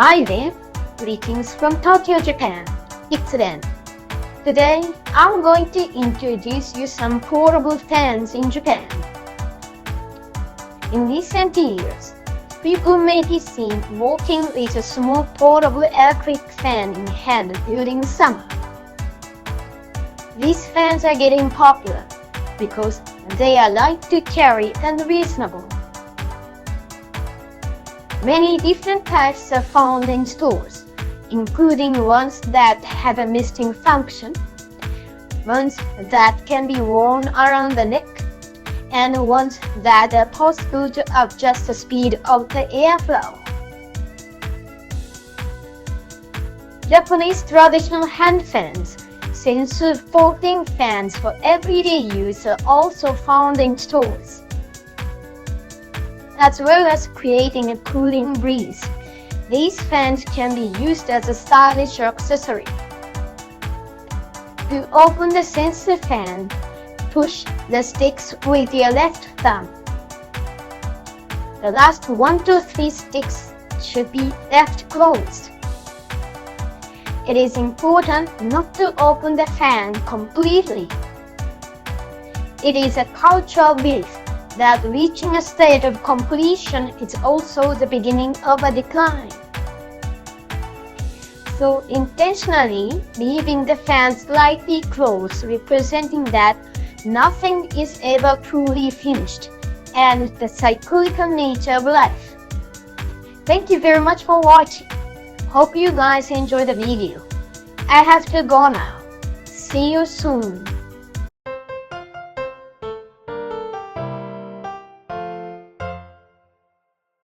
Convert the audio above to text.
Hi there, greetings from Tokyo, Japan. It's Ren. Today, I'm going to introduce you some portable fans in Japan. In recent years, people may be seen walking with a small portable electric fan in hand during summer. These fans are getting popular because they are light to carry and reasonable. Many different types are found in stores, including ones that have a misting function, ones that can be worn around the neck, and ones that are possible to adjust the speed of the airflow. Japanese traditional hand fans, sensu folding fans for everyday use, are also found in stores, as well as creating a cooling breeze. These fans can be used as a stylish accessory. To open the sensu fan, push the sticks with your left thumb. The last 1 to 3 sticks should be left closed. It is important not to open the fan completely. It is a cultural belief that reaching a state of completion is also the beginning of a decline. So intentionally leaving the fan slightly closed, representing that nothing is ever truly finished, and the cyclical nature of life. Thank you very much for watching. Hope you guys enjoyed the video. I have to go now. See you soon.